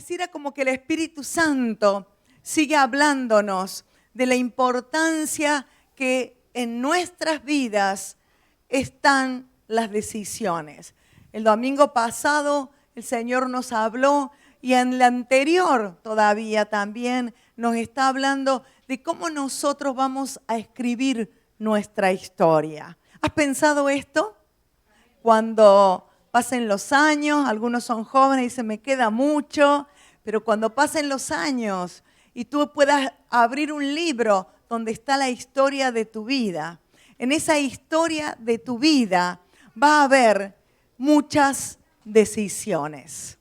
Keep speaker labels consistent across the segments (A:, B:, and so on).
A: pareciera como que el Espíritu Santo sigue hablándonos de la importancia que en nuestras vidas están las decisiones. El domingo pasado el Señor nos habló y en el anterior todavía también nos está hablando de cómo nosotros vamos a escribir nuestra historia. ¿Has pensado esto? Cuando pasen los años, algunos son jóvenes y dicen, me queda mucho, pero cuando pasen los años y tú puedas abrir un libro donde está la historia de tu vida, en esa historia de tu vida va a haber muchas decisiones,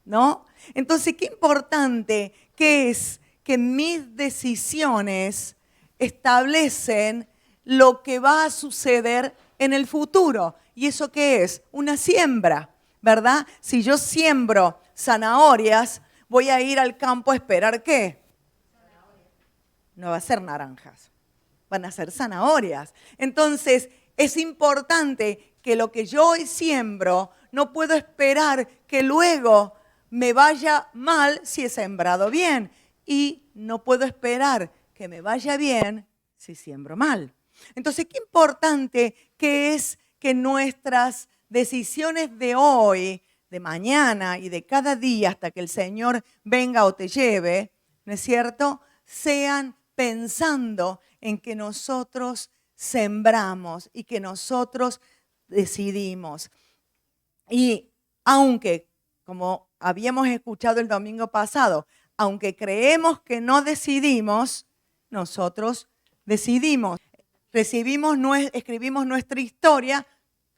A: ¿no? Entonces, qué importante que es que mis decisiones establecen lo que va a suceder en el futuro. ¿Y eso qué es? Una siembra, ¿verdad? Si yo siembro zanahorias, voy a ir al campo a esperar ¿qué? No va a ser naranjas, van a ser zanahorias. Entonces, es importante que lo que yo hoy siembro, no puedo esperar que luego me vaya mal si he sembrado bien. Y no puedo esperar que me vaya bien si siembro mal. Entonces, qué importante que es que nuestras decisiones de hoy, de mañana y de cada día hasta que el Señor venga o te lleve, ¿no es cierto?, sean pensando en que nosotros sembramos y que nosotros decidimos. Y aunque, como habíamos escuchado el domingo pasado, aunque creemos que no decidimos, nosotros decidimos. Escribimos nuestra historia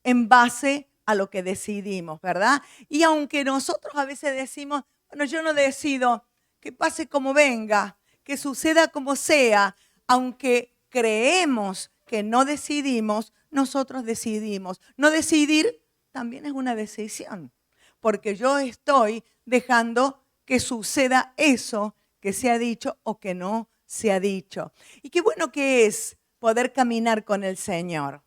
A: en base a lo que decidimos, ¿verdad? Y aunque nosotros a veces decimos, bueno, yo no decido, que pase como venga, que suceda como sea, aunque creemos que no decidimos, nosotros decidimos. No decidir también es una decisión, porque yo estoy dejando que suceda eso que se ha dicho o que no se ha dicho. Y qué bueno que es poder caminar con el Señor,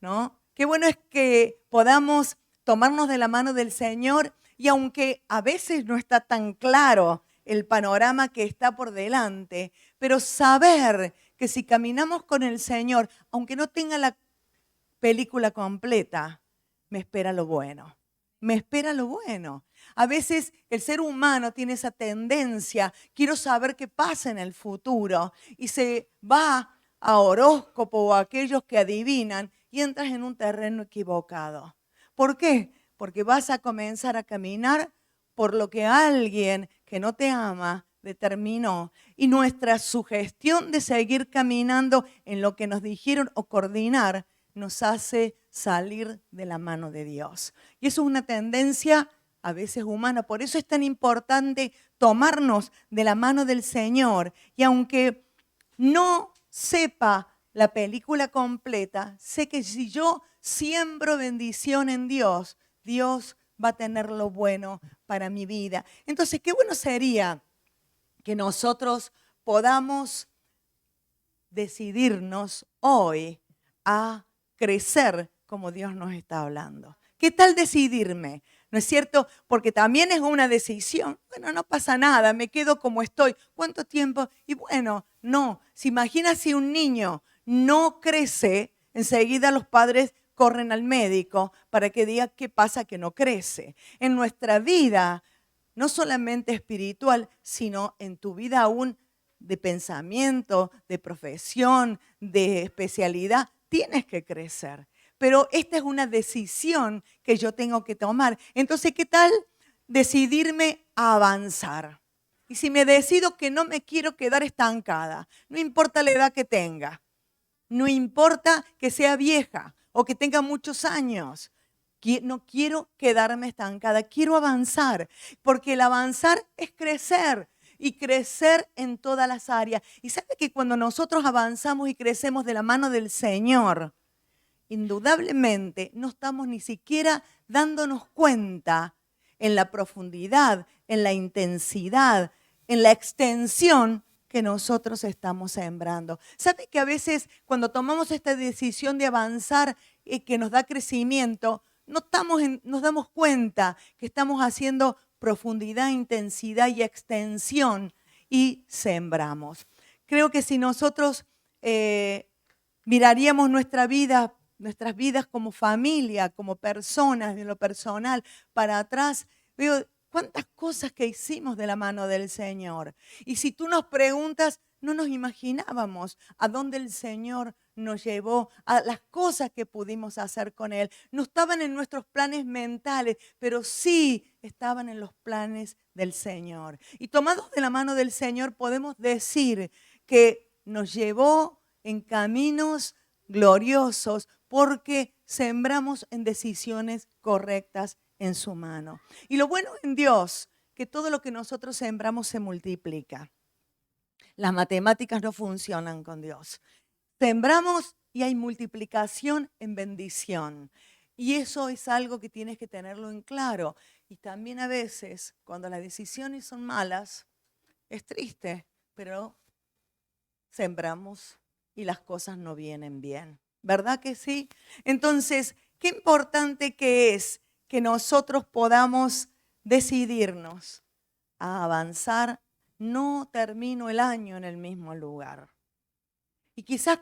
A: ¿no? Qué bueno es que podamos tomarnos de la mano del Señor y aunque a veces no está tan claro el panorama que está por delante, pero saber que si caminamos con el Señor, aunque no tenga la película completa, me espera lo bueno. Me espera lo bueno. A veces el ser humano tiene esa tendencia, quiero saber qué pasa en el futuro, y se va a horóscopo o a aquellos que adivinan y entras en un terreno equivocado. ¿Por qué? Porque vas a comenzar a caminar por lo que alguien que no te ama determinó. Y nuestra sugestión de seguir caminando en lo que nos dijeron o coordinar nos hace salir de la mano de Dios. Y eso es una tendencia a veces humana. Por eso es tan importante tomarnos de la mano del Señor. Y aunque no sepa la película completa, sé que si yo siembro bendición en Dios, Dios va a tener lo bueno para mi vida. Entonces, qué bueno sería que nosotros podamos decidirnos hoy a crecer como Dios nos está hablando. ¿Qué tal decidirme? ¿No es cierto? Porque también es una decisión. Bueno, no pasa nada, me quedo como estoy. ¿Cuánto tiempo? Y bueno, no. ¿Se imagina si un niño no crece? Enseguida los padres corren al médico para que diga qué pasa que no crece. En nuestra vida, no solamente espiritual, sino en tu vida aún de pensamiento, de profesión, de especialidad, tienes que crecer. Pero esta es una decisión que yo tengo que tomar. Entonces, ¿qué tal decidirme a avanzar? Y si me decido que no me quiero quedar estancada, no importa la edad que tenga, no importa que sea vieja o que tenga muchos años, no quiero quedarme estancada, quiero avanzar, porque el avanzar es crecer. Y crecer en todas las áreas. Y sabe que cuando nosotros avanzamos y crecemos de la mano del Señor, indudablemente no estamos ni siquiera dándonos cuenta en la profundidad, en la intensidad, en la extensión que nosotros estamos sembrando. ¿Sabe que a veces cuando tomamos esta decisión de avanzar y que nos da crecimiento, nos damos cuenta que estamos haciendo profundidad, intensidad y extensión y sembramos. Creo que si nosotros miraríamos nuestras vidas como familia, como personas, de lo personal, para atrás, veo cuántas cosas que hicimos de la mano del Señor. Y si tú nos preguntas, no nos imaginábamos a dónde el Señor nos llevó, a las cosas que pudimos hacer con Él. No estaban en nuestros planes mentales, pero sí estaban en los planes del Señor. Y tomados de la mano del Señor podemos decir que nos llevó en caminos gloriosos porque sembramos en decisiones correctas en su mano. Y lo bueno en Dios, que todo lo que nosotros sembramos se multiplica. Las matemáticas no funcionan con Dios. Sembramos y hay multiplicación en bendición. Y eso es algo que tienes que tenerlo en claro. Y también a veces, cuando las decisiones son malas, es triste, pero sembramos y las cosas no vienen bien. ¿Verdad que sí? Entonces, qué importante que es que nosotros podamos decidirnos a avanzar. No termino el año en el mismo lugar. Y quizás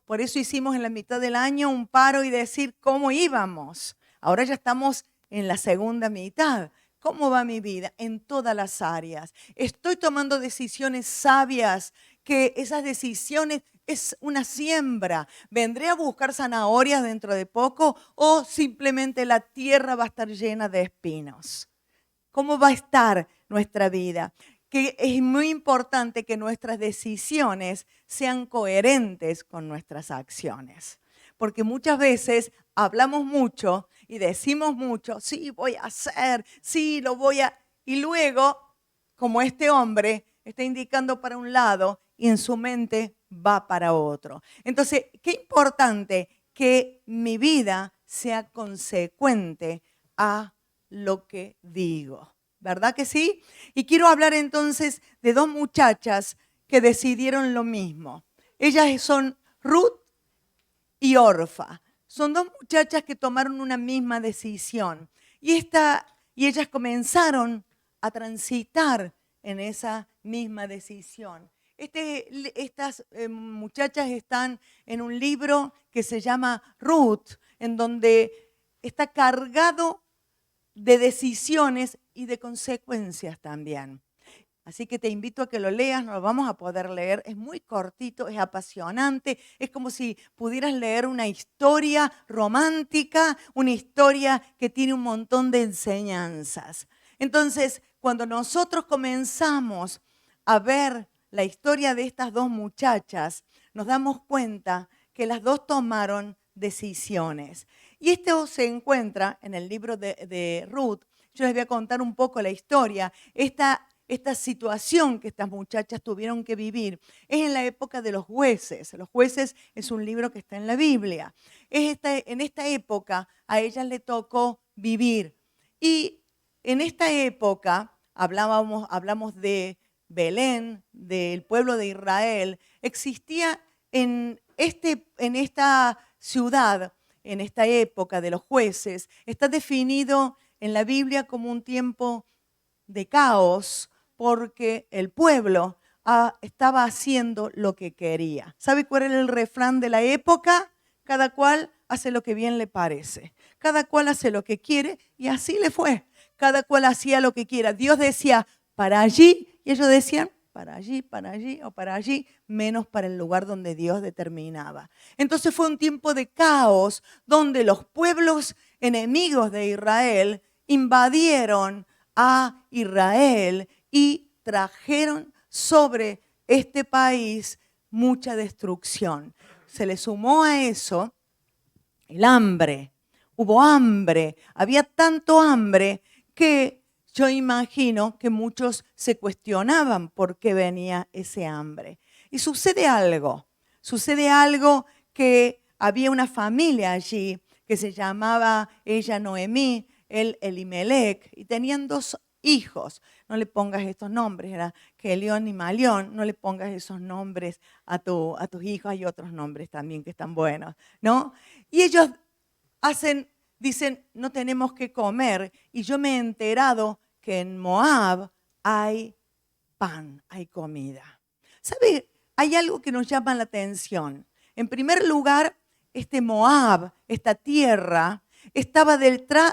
A: por eso hicimos en la mitad del año un paro y decir cómo íbamos. Ahora ya estamos en la segunda mitad. ¿Cómo va mi vida? En todas las áreas. Estoy tomando decisiones sabias, que esas decisiones es una siembra. ¿Vendré a buscar zanahorias dentro de poco o simplemente la tierra va a estar llena de espinos? ¿Cómo va a estar nuestra vida? Que es muy importante que nuestras decisiones sean coherentes con nuestras acciones. Porque muchas veces hablamos mucho y decimos mucho, sí, voy a hacer, sí, lo voy a... Y luego, como este hombre está indicando para un lado y en su mente va para otro. Entonces, qué importante que mi vida sea consecuente a lo que digo. ¿Verdad que sí? Y quiero hablar entonces de dos muchachas que decidieron lo mismo. Ellas son Ruth y Orfa. Son dos muchachas que tomaron una misma decisión. Y ellas comenzaron a transitar en esa misma decisión. Estas muchachas están en un libro que se llama Ruth, en donde está cargado de decisiones y de consecuencias también. Así que te invito a que lo leas, no lo vamos a poder leer, es muy cortito, es apasionante, es como si pudieras leer una historia romántica, una historia que tiene un montón de enseñanzas. Entonces, cuando nosotros comenzamos a ver la historia de estas dos muchachas, nos damos cuenta que las dos tomaron decisiones. Y esto se encuentra en el libro de Ruth. Yo les voy a contar un poco la historia. Esta situación que estas muchachas tuvieron que vivir es en la época de los jueces. Los jueces es un libro que está en la Biblia. En esta época a ellas le tocó vivir. Y en esta época, hablamos de Belén, del pueblo de Israel, existía en esta ciudad, en esta época de los jueces, está definido en la Biblia como un tiempo de caos porque el pueblo estaba haciendo lo que quería. ¿Sabe cuál era el refrán de la época? Cada cual hace lo que bien le parece. Cada cual hace lo que quiere y así le fue. Cada cual hacía lo que quiera. Dios decía, para allí, y ellos decían, para allí o para allí, menos para el lugar donde Dios determinaba. Entonces fue un tiempo de caos donde los pueblos enemigos de Israel invadieron a Israel y trajeron sobre este país mucha destrucción. Se le sumó a eso el hambre. Hubo hambre, había tanto hambre que yo imagino que muchos se cuestionaban por qué venía ese hambre. Y sucede algo que había una familia allí que se llamaba ella Noemí, él Elimelech, y tenían dos hijos. No le pongas estos nombres, era Kelión y Malión, no le pongas esos nombres a tus hijos, hay otros nombres también que están buenos, ¿no? Y ellos dicen, no tenemos que comer, y yo me he enterado que en Moab hay pan, hay comida. ¿Sabe? Hay algo que nos llama la atención. En primer lugar, este Moab, esta tierra, estaba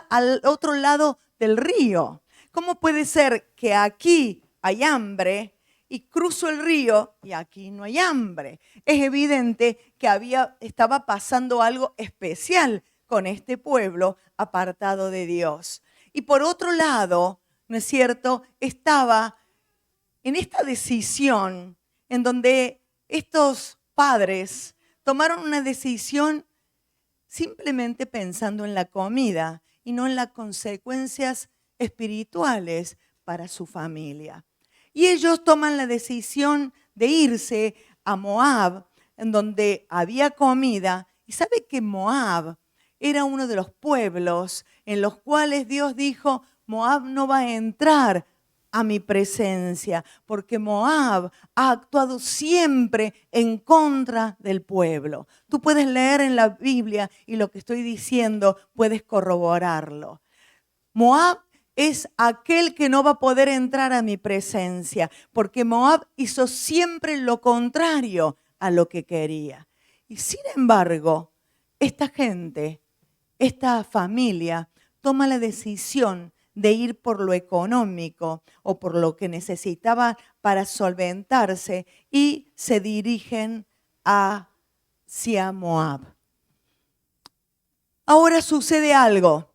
A: al otro lado del río. ¿Cómo puede ser que aquí hay hambre y cruzo el río y aquí no hay hambre? Es evidente que estaba pasando algo especial con este pueblo apartado de Dios. Y por otro lado, ¿no es cierto?, estaba en esta decisión en donde estos padres tomaron una decisión simplemente pensando en la comida y no en las consecuencias espirituales para su familia. Y ellos toman la decisión de irse a Moab, en donde había comida. Y sabe que Moab era uno de los pueblos en los cuales Dios dijo: Moab no va a entrar a mi presencia, porque Moab ha actuado siempre en contra del pueblo. Tú puedes leer en la Biblia y lo que estoy diciendo puedes corroborarlo. Moab es aquel que no va a poder entrar a mi presencia, porque Moab hizo siempre lo contrario a lo que quería. Y sin embargo, esta gente, esta familia, toma la decisión de ir por lo económico o por lo que necesitaba para solventarse y se dirigen hacia Moab. Ahora sucede algo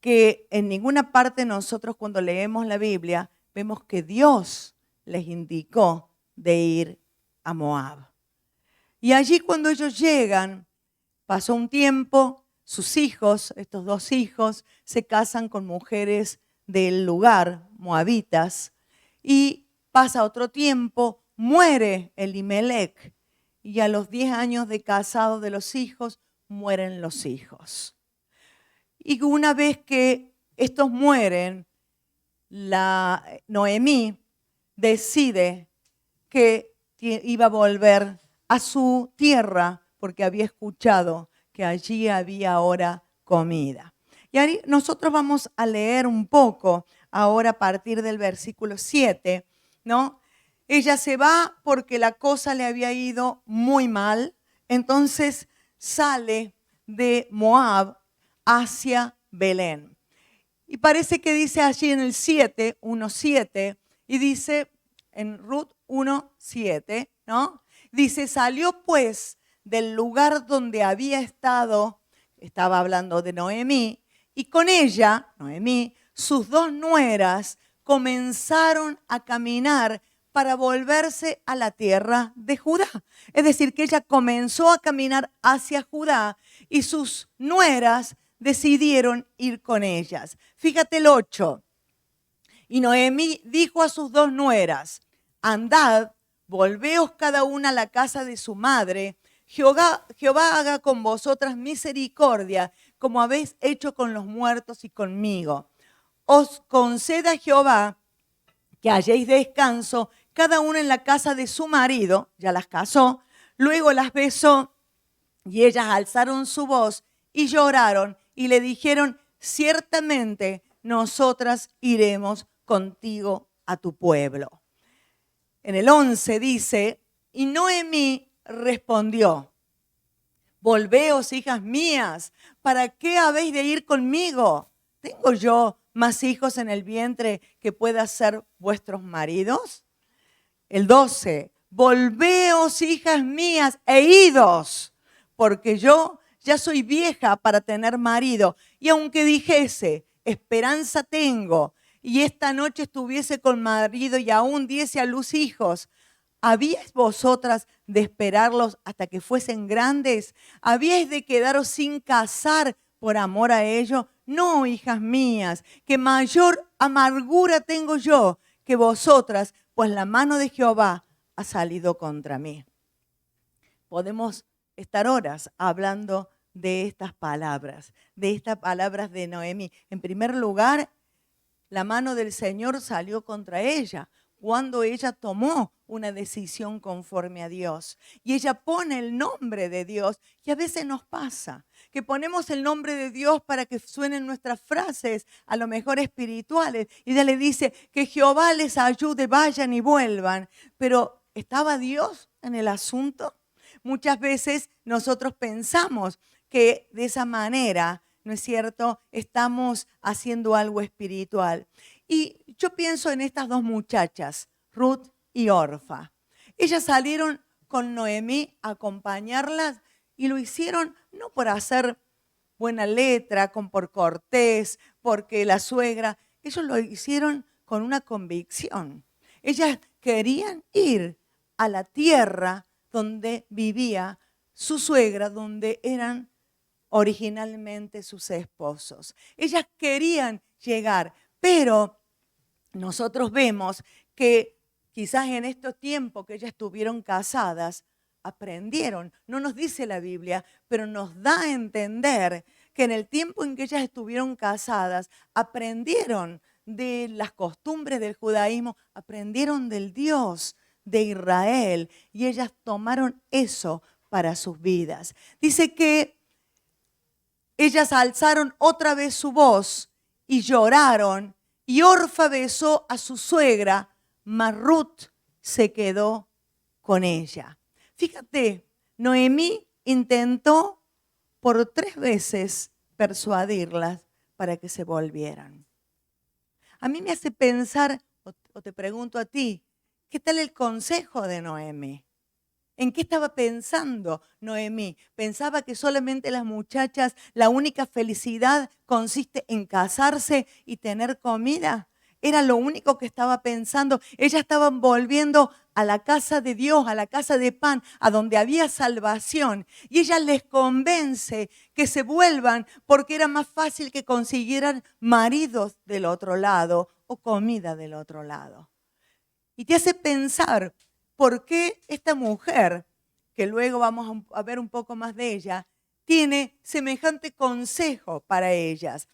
A: que en ninguna parte nosotros cuando leemos la Biblia vemos que Dios les indicó de ir a Moab. Y allí cuando ellos llegan, pasó un tiempo. Sus hijos, estos dos hijos, se casan con mujeres del lugar, moabitas, y pasa otro tiempo, muere Elimelech, y a los 10 años de casado de los hijos, mueren los hijos. Y una vez que estos mueren, Noemí decide que iba a volver a su tierra porque había escuchado que allí había ahora comida. Y ahí nosotros vamos a leer un poco ahora a partir del versículo 7, ¿no? Ella se va porque la cosa le había ido muy mal, entonces sale de Moab hacia Belén. Y parece que dice allí en el 7, 1:7, y dice en Ruth 1:7, ¿no? Dice: salió pues del lugar donde había estado, estaba hablando de Noemí, y con ella, Noemí, sus dos nueras comenzaron a caminar para volverse a la tierra de Judá. Es decir, que ella comenzó a caminar hacia Judá y sus nueras decidieron ir con ellas. Fíjate el 8. Y Noemí dijo a sus dos nueras: andad, volveos cada una a la casa de su madre. Jehová haga con vosotras misericordia, como habéis hecho con los muertos y conmigo. Os conceda Jehová que halléis descanso, cada una en la casa de su marido. Ya las casó. Luego las besó y ellas alzaron su voz y lloraron y le dijeron: ciertamente nosotras iremos contigo a tu pueblo. En el 11 dice: y Noemí respondió: volveos, hijas mías, ¿para qué habéis de ir conmigo? ¿Tengo yo más hijos en el vientre que puedan ser vuestros maridos? El 12, volveos, hijas mías, e idos, porque yo ya soy vieja para tener marido, y aunque dijese, esperanza tengo, y esta noche estuviese con marido y aún diese a luz hijos, ¿habíais vosotras de esperarlos hasta que fuesen grandes? ¿Habíais de quedaros sin casar por amor a ellos? No, hijas mías, que mayor amargura tengo yo que vosotras, pues la mano de Jehová ha salido contra mí. Podemos estar horas hablando de estas palabras de Noemí. En primer lugar, la mano del Señor salió contra ella cuando ella tomó una decisión conforme a Dios. Y ella pone el nombre de Dios. Y a veces nos pasa que ponemos el nombre de Dios para que suenen nuestras frases, a lo mejor espirituales. Y ella le dice que Jehová les ayude, vayan y vuelvan. Pero ¿estaba Dios en el asunto? Muchas veces nosotros pensamos que de esa manera, ¿no es cierto?, estamos haciendo algo espiritual. Y yo pienso en estas dos muchachas, Ruth y Orfa. Ellas salieron con Noemí a acompañarlas y lo hicieron no por hacer buena letra, por cortés, porque la suegra. Ellos lo hicieron con una convicción. Ellas querían ir a la tierra donde vivía su suegra, donde eran originalmente sus esposos. Ellas querían llegar, pero nosotros vemos que quizás en estos tiempos que ellas estuvieron casadas, aprendieron. No nos dice la Biblia, pero nos da a entender que en el tiempo en que ellas estuvieron casadas, aprendieron de las costumbres del judaísmo, aprendieron del Dios de Israel y ellas tomaron eso para sus vidas. Dice que ellas alzaron otra vez su voz y lloraron, y Orfa besó a su suegra, mas Ruth se quedó con ella. Fíjate, Noemí intentó por 3 veces persuadirlas para que se volvieran. A mí me hace pensar, o te pregunto a ti, ¿qué tal el consejo de Noemí? ¿En qué estaba pensando Noemí? ¿Pensaba que solamente las muchachas, la única felicidad consiste en casarse y tener comida? Era lo único que estaba pensando. Ellas estaban volviendo a la casa de Dios, a la casa de pan, a donde había salvación. Y ella les convence que se vuelvan porque era más fácil que consiguieran maridos del otro lado o comida del otro lado. Y te hace pensar, ¿por qué esta mujer, que luego vamos a ver un poco más de ella, tiene semejante consejo para ellas?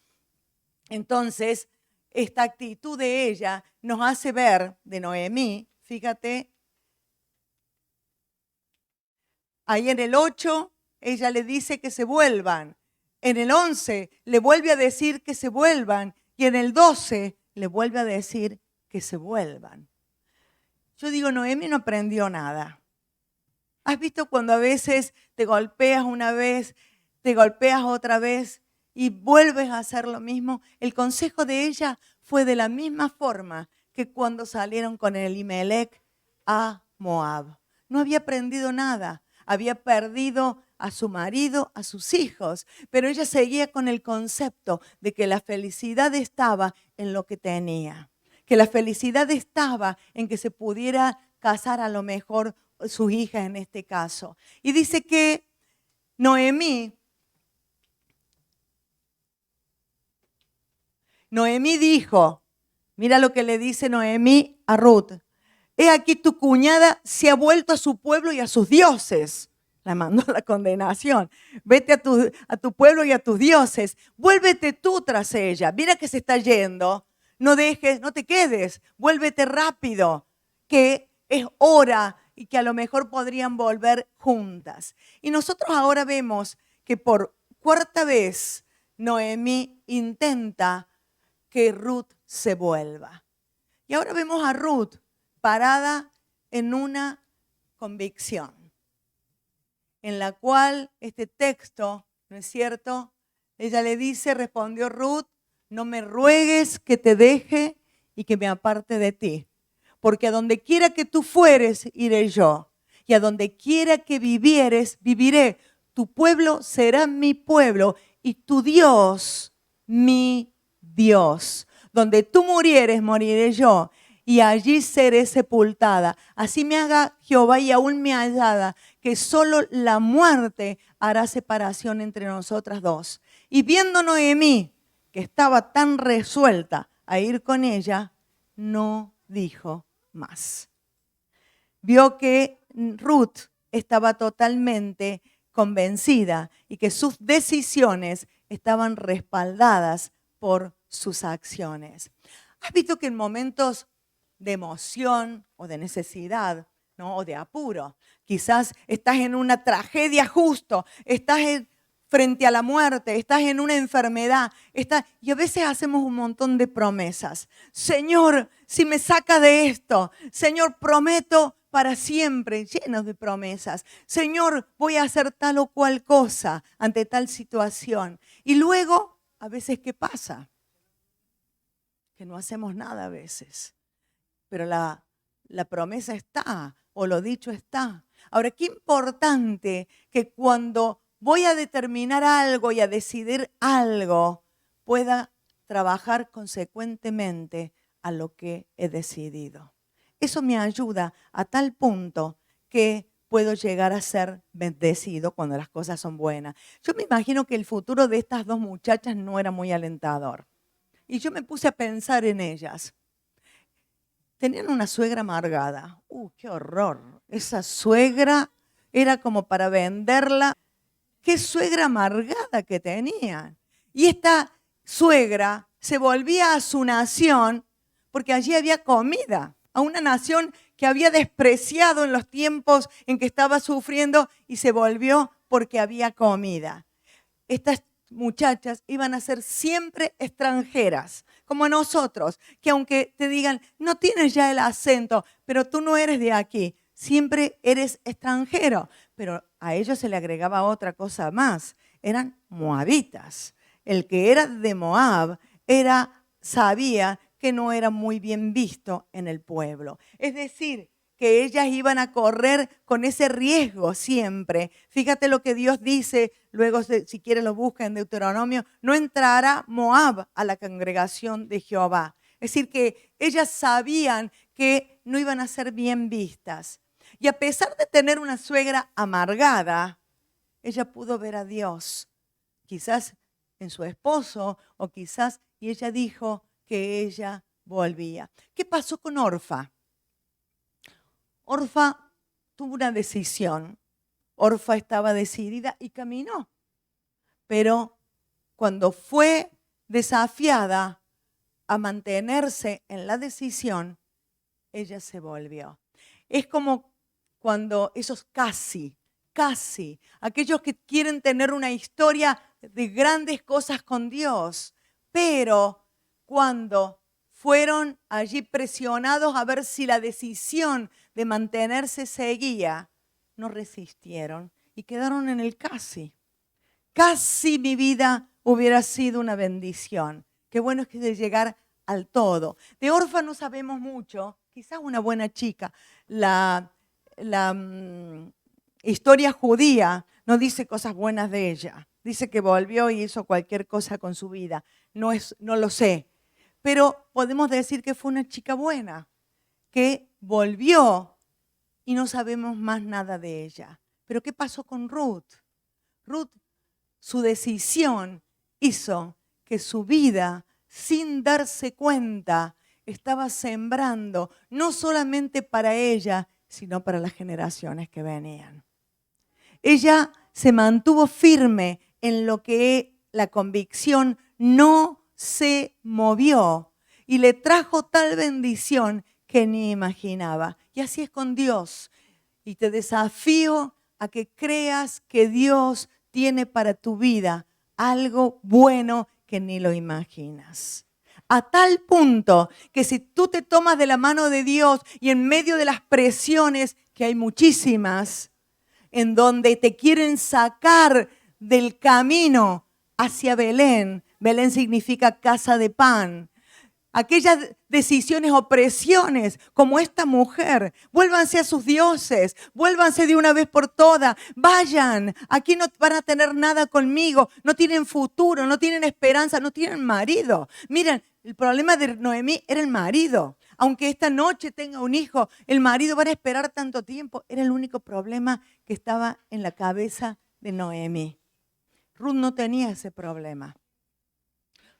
A: Entonces, esta actitud de ella nos hace ver, de Noemí, fíjate, ahí en el 8, ella le dice que se vuelvan. En el 11, le vuelve a decir que se vuelvan. Y en el 12, le vuelve a decir que se vuelvan. Yo digo, Noemí no aprendió nada. ¿Has visto cuando a veces te golpeas una vez, te golpeas otra vez y vuelves a hacer lo mismo? El consejo de ella fue de la misma forma que cuando salieron con Elimelec a Moab. No había aprendido nada. Había perdido a su marido, a sus hijos, pero ella seguía con el concepto de que la felicidad estaba en lo que tenía. Que la felicidad estaba en que se pudiera casar a lo mejor sus hijas en este caso. Y dice que Noemí dijo, mira lo que le dice Noemí a Ruth, he aquí tu cuñada se ha vuelto a su pueblo y a sus dioses. La mandó a la condenación. Vete a tu pueblo y a tus dioses. Vuélvete tú tras ella. Mira que se está yendo. No te quedes, vuélvete rápido, que es hora y que a lo mejor podrían volver juntas. Y nosotros ahora vemos que por 4ª vez Noemí intenta que Ruth se vuelva. Y ahora vemos a Ruth parada en una convicción, en la cual este texto, ¿no es cierto? Ella le dice, respondió Ruth, no me ruegues que te deje y que me aparte de ti, porque a donde quiera que tú fueres, iré yo, y a donde quiera que vivieres, viviré. Tu pueblo será mi pueblo y tu Dios, mi Dios. Donde tú murieres, moriré yo, y allí seré sepultada. Así me haga Jehová y aún me hallada, que solo la muerte hará separación entre nosotras dos. Y viendo Noemí, que estaba tan resuelta a ir con ella, no dijo más. Vio que Ruth estaba totalmente convencida y que sus decisiones estaban respaldadas por sus acciones. ¿Has visto que en momentos de emoción o de necesidad, ¿no?, o de apuro, quizás estás en una tragedia justo, estás frente a la muerte, estás en una enfermedad, y a veces hacemos un montón de promesas. Señor, si me saca de esto, Señor, prometo para siempre, llenos de promesas. Señor, voy a hacer tal o cual cosa ante tal situación. Y luego, a veces, ¿qué pasa? Que no hacemos nada a veces. Pero la promesa está, o lo dicho está. Ahora, qué importante que cuando voy a determinar algo y a decidir algo, pueda trabajar consecuentemente a lo que he decidido. Eso me ayuda a tal punto que puedo llegar a ser bendecido cuando las cosas son buenas. Yo me imagino que el futuro de estas dos muchachas no era muy alentador. Y yo me puse a pensar en ellas. Tenían una suegra amargada. ¡Qué horror! Esa suegra era como para venderla. ¡Qué suegra amargada que tenían! Y esta suegra se volvía a su nación porque allí había comida. A una nación que había despreciado en los tiempos en que estaba sufriendo y se volvió porque había comida. Estas muchachas iban a ser siempre extranjeras, como nosotros, que aunque te digan, no tienes ya el acento, pero tú no eres de aquí, siempre eres extranjero. Pero a ellos se le agregaba otra cosa más, eran moabitas. El que era de Moab sabía que no era muy bien visto en el pueblo. Es decir, que ellas iban a correr con ese riesgo siempre. Fíjate lo que Dios dice, luego si quieres lo busca en Deuteronomio, no entrará Moab a la congregación de Jehová. Es decir, que ellas sabían que no iban a ser bien vistas. Y a pesar de tener una suegra amargada, ella pudo ver a Dios, quizás en su esposo o quizás, y ella dijo que ella volvía. ¿Qué pasó con Orfa? Orfa tuvo una decisión. Orfa estaba decidida y caminó. Pero cuando fue desafiada a mantenerse en la decisión, ella se volvió. Es como cuando esos casi, aquellos que quieren tener una historia de grandes cosas con Dios, pero cuando fueron allí presionados a ver si la decisión de mantenerse seguía, no resistieron y quedaron en el casi. Casi mi vida hubiera sido una bendición. Qué bueno es que de llegar al todo. De Orfa no sabemos mucho, quizás una buena chica. La historia judía no dice cosas buenas de ella. Dice que volvió y hizo cualquier cosa con su vida. No lo sé. Pero podemos decir que fue una chica buena, que volvió y no sabemos más nada de ella. Pero ¿qué pasó con Ruth? Ruth, su decisión hizo que su vida, sin darse cuenta, estaba sembrando no solamente para ella, sino para las generaciones que venían. Ella se mantuvo firme en lo que la convicción no se movió y le trajo tal bendición que ni imaginaba. Y así es con Dios. Y te desafío a que creas que Dios tiene para tu vida algo bueno que ni lo imaginas. A tal punto que si tú te tomas de la mano de Dios y en medio de las presiones, que hay muchísimas, en donde te quieren sacar del camino hacia Belén. Belén significa casa de pan. Aquellas decisiones o presiones como esta mujer, vuélvanse a sus dioses, vuélvanse de una vez por todas, vayan, aquí no van a tener nada conmigo, no tienen futuro, no tienen esperanza, no tienen marido. Miren, el problema de Noemí era el marido. Aunque esta noche tenga un hijo, el marido va a esperar tanto tiempo. Era el único problema que estaba en la cabeza de Noemí. Ruth no tenía ese problema.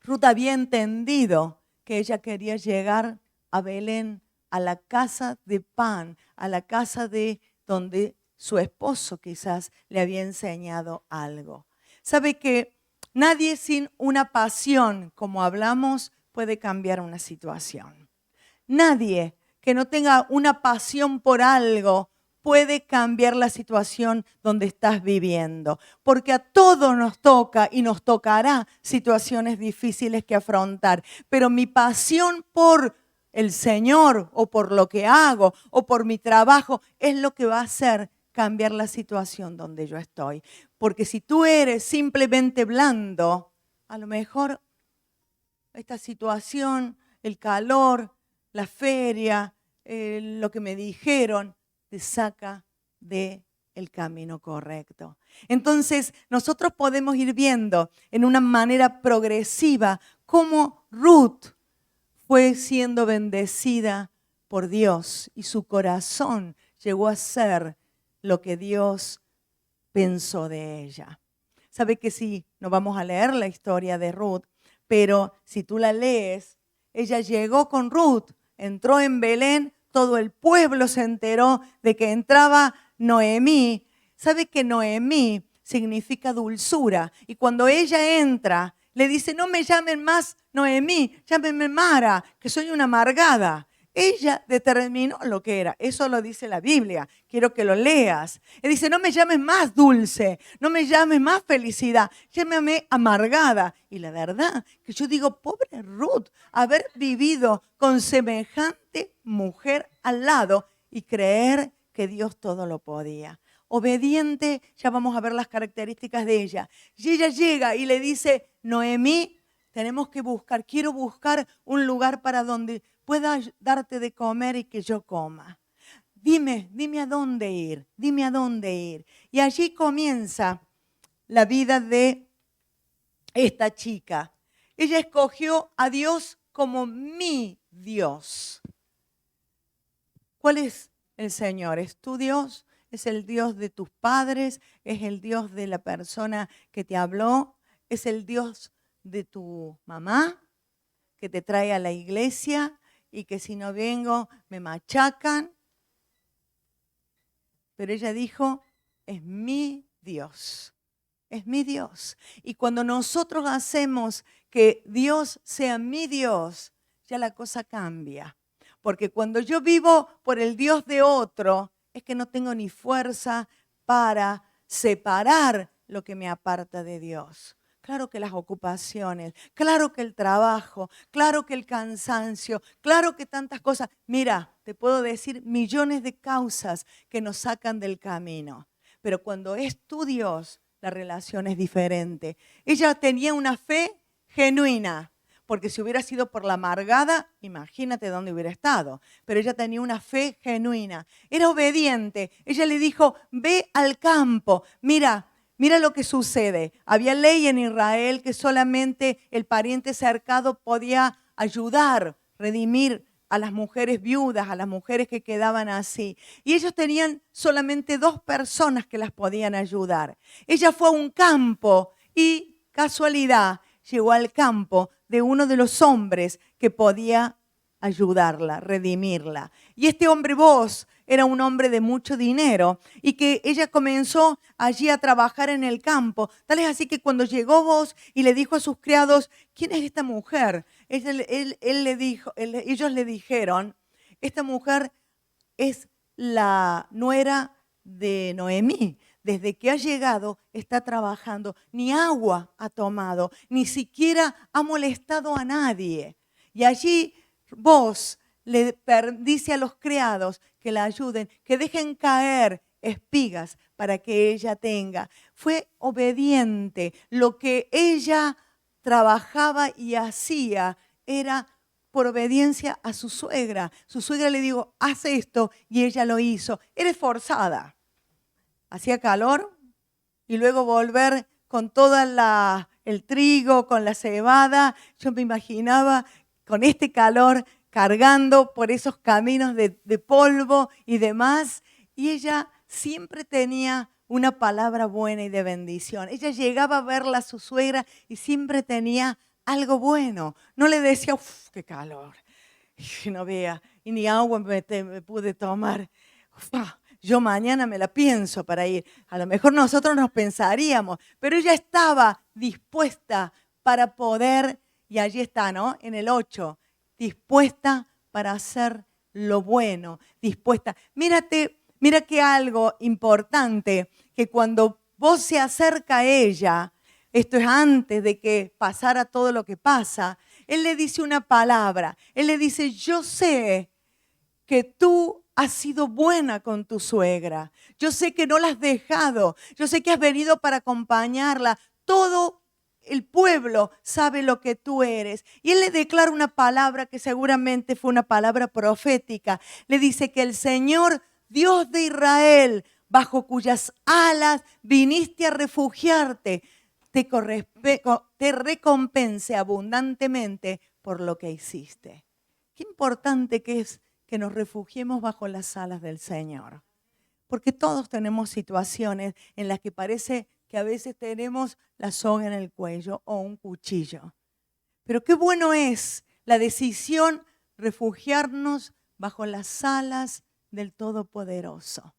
A: Ruth había entendido que ella quería llegar a Belén, a la casa de pan, a la casa de donde su esposo quizás le había enseñado algo. ¿Sabe que nadie sin una pasión, como hablamos, puede cambiar una situación? Nadie que no tenga una pasión por algo puede cambiar la situación donde estás viviendo. Porque a todos nos toca y nos tocará situaciones difíciles que afrontar. Pero mi pasión por el Señor o por lo que hago o por mi trabajo es lo que va a hacer cambiar la situación donde yo estoy. Porque si tú eres simplemente blando, a lo mejor esta situación, el calor, la feria, lo que me dijeron, te saca del camino correcto. Entonces, nosotros podemos ir viendo en una manera progresiva cómo Ruth fue siendo bendecida por Dios y su corazón llegó a ser lo que Dios pensó de ella. ¿Sabe que sí? No vamos a leer la historia de Ruth, pero si tú la lees, ella llegó con Ruth, entró en Belén, todo el pueblo se enteró de que entraba Noemí. ¿Sabe que Noemí significa dulzura? Y cuando ella entra, le dice, no me llamen más Noemí, llámenme Mara, que soy una amargada. Ella determinó lo que era. Eso lo dice la Biblia. Quiero que lo leas. Él dice, no me llames más dulce, no me llames más felicidad, llámame amargada. Y la verdad que yo digo, pobre Ruth, haber vivido con semejante mujer al lado y creer que Dios todo lo podía. Obediente, ya vamos a ver las características de ella. Y ella llega y le dice, Noemí, tenemos que buscar, quiero buscar un lugar para donde pueda darte de comer y que yo coma. Dime a dónde ir, dime a dónde ir. Y allí comienza la vida de esta chica. Ella escogió a Dios como mi Dios. ¿Cuál es el Señor? ¿Es tu Dios? ¿Es el Dios de tus padres? ¿Es el Dios de la persona que te habló? ¿Es el Dios de tu mamá que te trae a la iglesia y que si no vengo me machacan? Pero ella dijo, es mi Dios, es mi Dios. Y cuando nosotros hacemos que Dios sea mi Dios, ya la cosa cambia. Porque cuando yo vivo por el Dios de otro, es que no tengo ni fuerza para separar lo que me aparta de Dios. Claro que las ocupaciones, claro que el trabajo, claro que el cansancio, claro que tantas cosas. Mira, te puedo decir millones de causas que nos sacan del camino. Pero cuando es tu Dios, la relación es diferente. Ella tenía una fe genuina, porque si hubiera sido por la amargada, imagínate dónde hubiera estado. Pero ella tenía una fe genuina, era obediente. Ella le dijo, ve al campo, mira lo que sucede. Había ley en Israel que solamente el pariente cercano podía ayudar, redimir a las mujeres viudas, a las mujeres que quedaban así. Y ellos tenían solamente 2 personas que las podían ayudar. Ella fue a un campo y, casualidad, llegó al campo de uno de los hombres que podía ayudarla, redimirla. Y este hombre Boaz era un hombre de mucho dinero y que ella comenzó allí a trabajar en el campo. Tal es así que cuando llegó Boaz y le dijo a sus criados, ¿quién es esta mujer? Ellos le dijeron, esta mujer es la nuera de Noemí. Desde que ha llegado está trabajando, ni agua ha tomado, ni siquiera ha molestado a nadie. Y allí Boaz le dice a los criados que la ayuden, que dejen caer espigas para que ella tenga. Fue obediente. Lo que ella trabajaba y hacía era por obediencia a su suegra. Su suegra le dijo, haz esto, y ella lo hizo. Era esforzada. Hacía calor y luego volver con todo el trigo, con la cebada. Yo me imaginaba con este calor cargando por esos caminos de polvo y demás. Y ella siempre tenía una palabra buena y de bendición. Ella llegaba a verla a su suegra y siempre tenía algo bueno. No le decía, uff, qué calor. Y no vea, y ni agua me pude tomar. Yo mañana me la pienso para ir. A lo mejor nosotros nos pensaríamos, pero ella estaba dispuesta para poder, y allí está, ¿no? En el 8, dispuesta para hacer lo bueno, dispuesta. Mírate Mira que algo importante, que cuando vos se acerca a ella, esto es antes de que pasara todo lo que pasa, él le dice una palabra. Él le dice, yo sé que tú has sido buena con tu suegra. Yo sé que no la has dejado. Yo sé que has venido para acompañarla. Todo el pueblo sabe lo que tú eres. Y él le declara una palabra que seguramente fue una palabra profética. Le dice que el Señor, Dios de Israel, bajo cuyas alas viniste a refugiarte, te recompense abundantemente por lo que hiciste. Qué importante que es que nos refugiemos bajo las alas del Señor. Porque todos tenemos situaciones en las que parece que a veces tenemos la soga en el cuello o un cuchillo. Pero qué bueno es la decisión refugiarnos bajo las alas del Todopoderoso.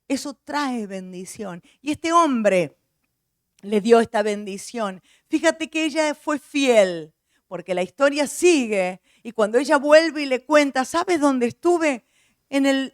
A: Eso trae bendición. Y este hombre le dio esta bendición. Fíjate que ella fue fiel, porque la historia sigue. Y cuando ella vuelve y le cuenta, ¿sabes dónde estuve? En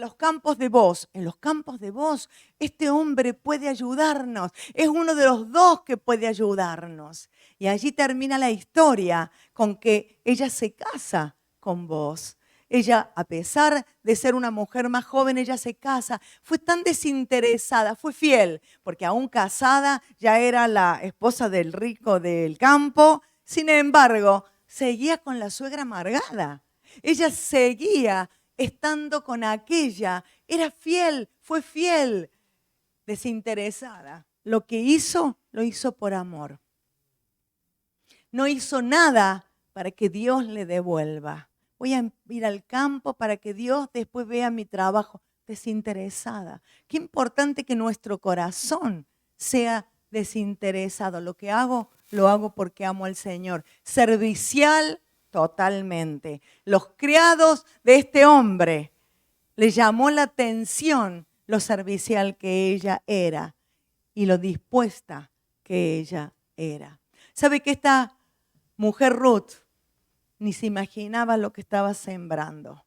A: los campos de Bos. En los campos de Bos, este hombre puede ayudarnos. Es uno de los dos que puede ayudarnos. Y allí termina la historia con que ella se casa con Bos. Ella, a pesar de ser una mujer más joven, ella se casa. Fue tan desinteresada, fue fiel, porque aún casada ya era la esposa del rico del campo. Sin embargo, seguía con la suegra amargada. Ella seguía estando con aquella. Era fiel, fue fiel, desinteresada. Lo que hizo, lo hizo por amor. No hizo nada para que Dios le devuelva. Voy a ir al campo para que Dios después vea mi trabajo. Desinteresada. Qué importante que nuestro corazón sea desinteresado. Lo que hago, lo hago porque amo al Señor. Servicial totalmente. Los criados de este hombre le llamó la atención lo servicial que ella era y lo dispuesta que ella era. ¿Sabe que esta mujer Ruth ni se imaginaba lo que estaba sembrando?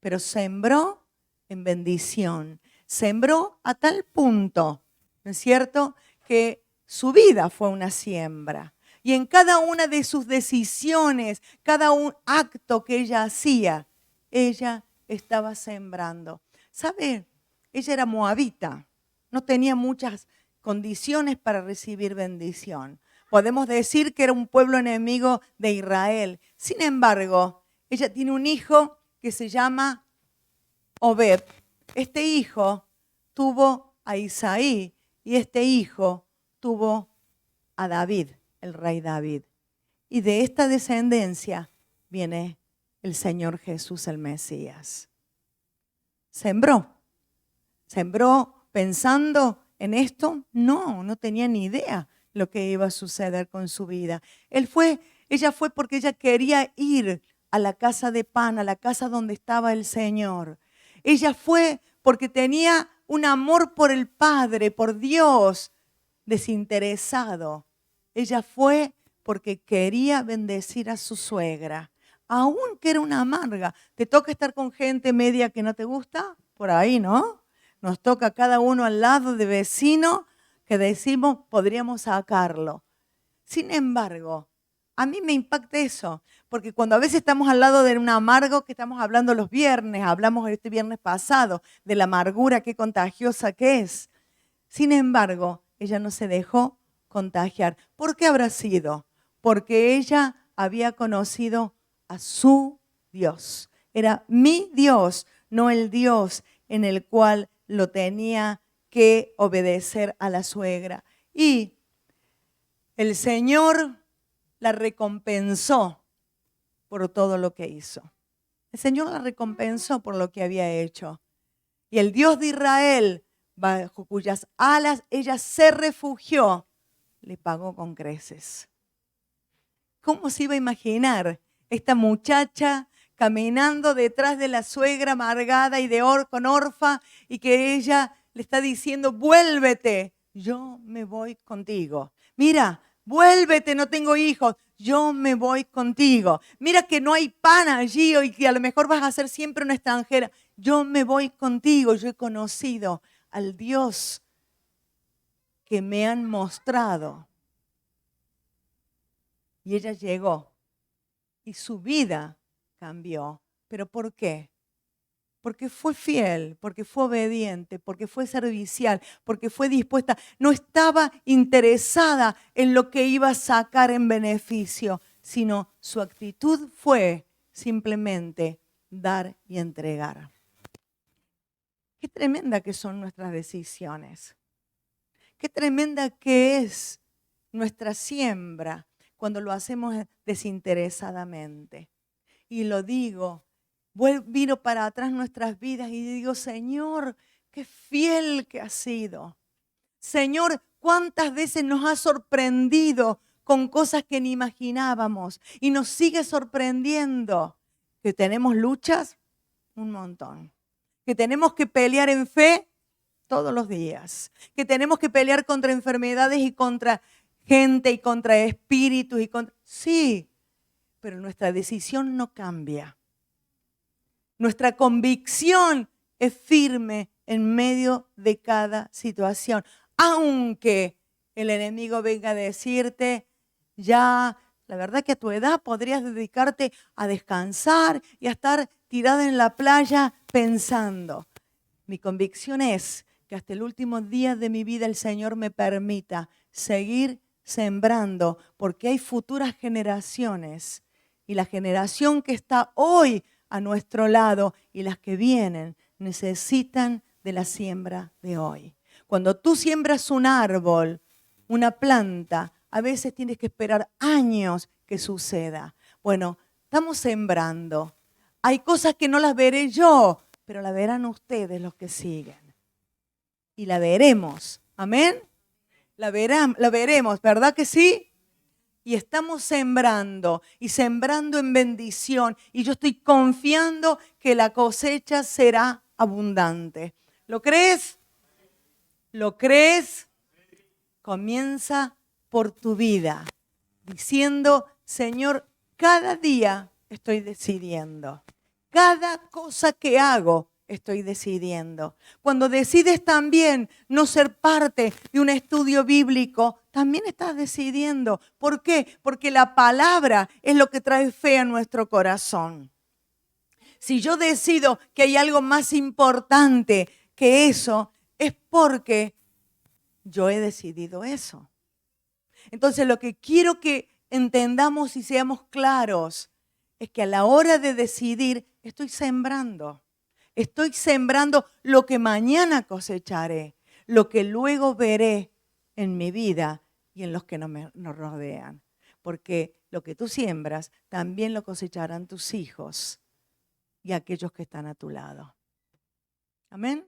A: Pero sembró en bendición. Sembró a tal punto, ¿no es cierto?, que su vida fue una siembra. Y en cada una de sus decisiones, cada un acto que ella hacía, ella estaba sembrando. ¿Sabe? Ella era moabita. No tenía muchas condiciones para recibir bendición. Podemos decir que era un pueblo enemigo de Israel. Sin embargo, ella tiene un hijo que se llama Obed. Este hijo tuvo a Isaí y este hijo tuvo a David, el rey David. Y de esta descendencia viene el Señor Jesús, el Mesías. Sembró pensando en esto. No tenía ni idea lo que iba a suceder con su vida. Ella fue porque ella quería ir a la casa de pan, a la casa donde estaba el Señor. Ella fue porque tenía un amor por el Padre, por Dios, desinteresado. Ella fue porque quería bendecir a su suegra, aunque era una amarga. ¿Te toca estar con gente media que no te gusta? Por ahí, ¿no? Nos toca cada uno al lado de vecino que decimos podríamos sacarlo. Sin embargo, a mí me impacta eso, porque cuando a veces estamos al lado de un amargo, que estamos hablando los viernes, hablamos este viernes pasado de la amargura, qué contagiosa que es. Sin embargo, ella no se dejó contagiar. ¿Por qué habrá sido? Porque ella había conocido a su Dios. Era mi Dios, no el Dios en el cual lo tenía que obedecer a la suegra. Y el Señor la recompensó por todo lo que hizo. El Señor la recompensó por lo que había hecho. Y el Dios de Israel, bajo cuyas alas ella se refugió, le pagó con creces. ¿Cómo se iba a imaginar esta muchacha caminando detrás de la suegra amargada y con orfa, y que ella le está diciendo, vuélvete, yo me voy contigo. Mira, vuélvete, no tengo hijos, yo me voy contigo. Mira que no hay pan allí y que a lo mejor vas a ser siempre una extranjera. Yo me voy contigo. Yo he conocido al Dios que me han mostrado. Y ella llegó y su vida cambió. ¿Pero por qué? Porque fue fiel, porque fue obediente, porque fue servicial, porque fue dispuesta. No estaba interesada en lo que iba a sacar en beneficio, sino su actitud fue simplemente dar y entregar. Qué tremenda que son nuestras decisiones. Qué tremenda que es nuestra siembra cuando lo hacemos desinteresadamente. Y lo digo, vino para atrás nuestras vidas y digo, Señor, qué fiel que has sido. Señor, cuántas veces nos has sorprendido con cosas que ni imaginábamos y nos sigue sorprendiendo. Que tenemos luchas, un montón. Que tenemos que pelear en fe todos los días. Que tenemos que pelear contra enfermedades y contra gente y contra espíritus. Sí, pero nuestra decisión no cambia. Nuestra convicción es firme en medio de cada situación. Aunque el enemigo venga a decirte, ya, la verdad que a tu edad podrías dedicarte a descansar y a estar tirada en la playa pensando. Mi convicción es que hasta el último día de mi vida el Señor me permita seguir sembrando, porque hay futuras generaciones y la generación que está hoy a nuestro lado y las que vienen necesitan de la siembra de hoy. Cuando tú siembras un árbol, una planta, a veces tienes que esperar años que suceda. Bueno, estamos sembrando. Hay cosas que no las veré yo, pero la verán ustedes los que siguen. Y la veremos. ¿Amén? La veremos, ¿verdad que sí? Y estamos sembrando y sembrando en bendición. Y yo estoy confiando que la cosecha será abundante. ¿Lo crees? ¿Lo crees? Comienza por tu vida, diciendo, Señor, cada día estoy decidiendo. Cada cosa que hago, estoy decidiendo. Cuando decides también no ser parte de un estudio bíblico, también estás decidiendo. ¿Por qué? Porque la palabra es lo que trae fe a nuestro corazón. Si yo decido que hay algo más importante que eso, es porque yo he decidido eso. Entonces, lo que quiero que entendamos y seamos claros es que a la hora de decidir, estoy sembrando. Estoy sembrando lo que mañana cosecharé, lo que luego veré en mi vida y en los que nos rodean. Porque lo que tú siembras también lo cosecharán tus hijos y aquellos que están a tu lado. Amén.